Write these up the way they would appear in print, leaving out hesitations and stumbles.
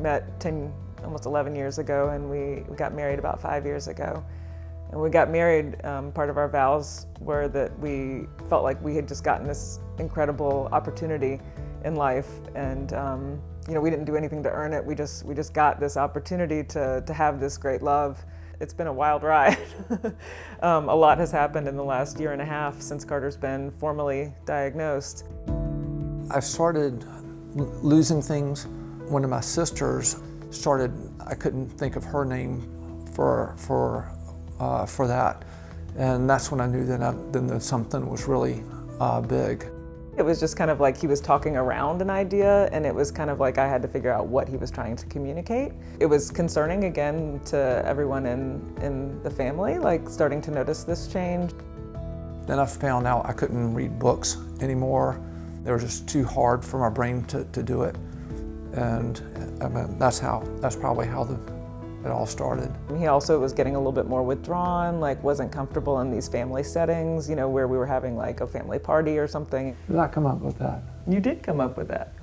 met almost 11 years ago, and we got married about 5 years ago. And we got married, part of our vows were that we felt like we had just gotten this incredible opportunity in life, and we didn't do anything to earn it. We just got this opportunity to have this great love. It's been a wild ride. A lot has happened in the last year and a half since Carter's been formally diagnosed. I started losing things. One of my sisters started, I couldn't think of her name for that. And that's when I knew that something was really big. It was just kind of like he was talking around an idea, and it was kind of like I had to figure out what he was trying to communicate. It was concerning again to everyone in the family, like starting to notice this change. Then I found out I couldn't read books anymore. They were just too hard for my brain to do it. And I mean, that's probably how it all started. He also was getting a little bit more withdrawn, like wasn't comfortable in these family settings, where we were having like a family party or something. Did I come up with that? You did come up with that.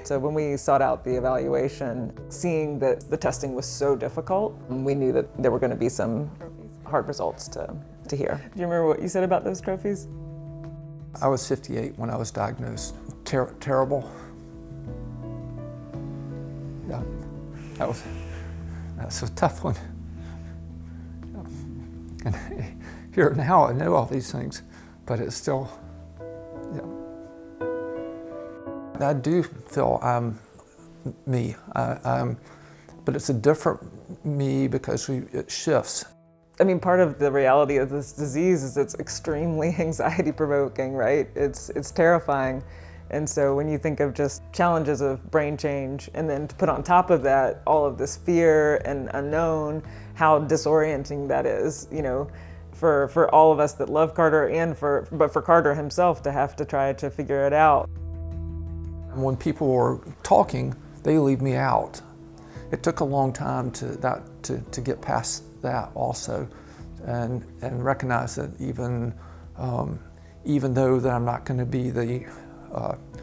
So when we sought out the evaluation, seeing that the testing was so difficult, we knew that there were going to be some hard results to hear. Do you remember what you said about those trophies? I was 58 when I was diagnosed. Terrible. Yeah, that's a tough one. And here now I know all these things, but it's still, I do feel I'm me, but it's a different me because it shifts. I mean, part of the reality of this disease is it's extremely anxiety provoking, right? It's terrifying. And so when you think of just challenges of brain change, and then to put on top of that all of this fear and unknown, how disorienting that is, for all of us that love Carter, but for Carter himself to have to try to figure it out. When people were talking, they leave me out. It took a long time to get past that also, and recognize that even though that I'm not going to be the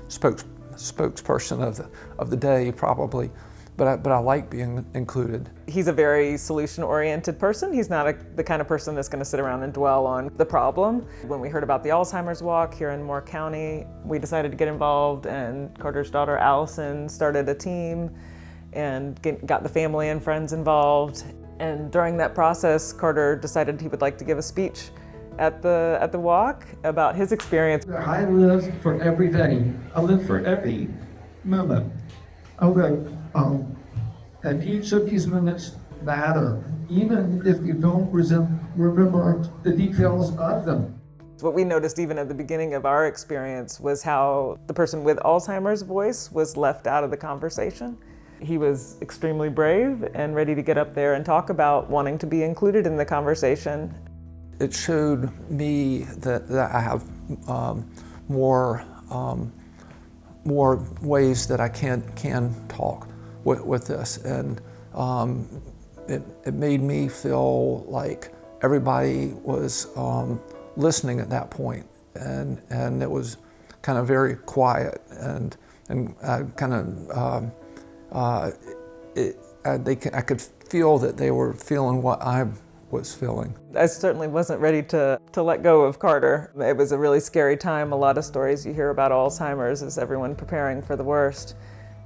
spokesperson of the day probably, but I like being included. He's a very solution-oriented person. He's not the kind of person that's going to sit around and dwell on the problem. When we heard about the Alzheimer's walk here in Moore County, we decided to get involved, and Carter's daughter Allison started a team and got the family and friends involved. And during that process, Carter decided he would like to give a speech at the walk about his experience. I live for every day. I live for every moment. I live, and each of these minutes matter, even if you don't remember the details of them. What we noticed even at the beginning of our experience was how the person with Alzheimer's voice was left out of the conversation. He was extremely brave and ready to get up there and talk about wanting to be included in the conversation. It showed me that I have more ways that I can talk with this, and it made me feel like everybody was listening at that point, and it was kind of very quiet, and I kind of I could feel that they were feeling what I was feeling. I certainly wasn't ready to let go of Carter. It was a really scary time. A lot of stories you hear about Alzheimer's is everyone preparing for the worst.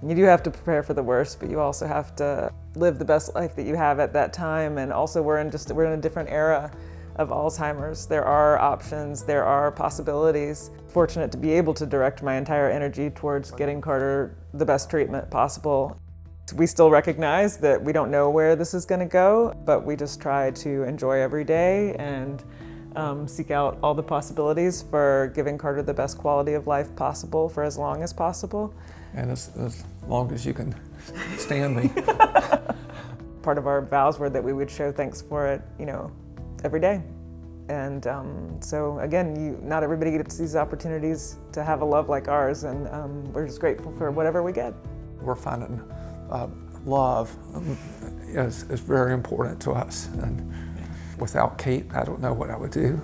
And you do have to prepare for the worst, but you also have to live the best life that you have at that time. And also we're in a different era of Alzheimer's. There are options, there are possibilities. Fortunate to be able to direct my entire energy towards getting Carter the best treatment possible. We still recognize that we don't know where this is going to go, but we just try to enjoy every day and seek out all the possibilities for giving Carter the best quality of life possible for as long as possible. And as long as you can stand me. Part of our vows were that we would show thanks for it, every day. And so again, not everybody gets these opportunities to have a love like ours, and we're just grateful for whatever we get. We're finding love is very important to us, and without Cate, I don't know what I would do.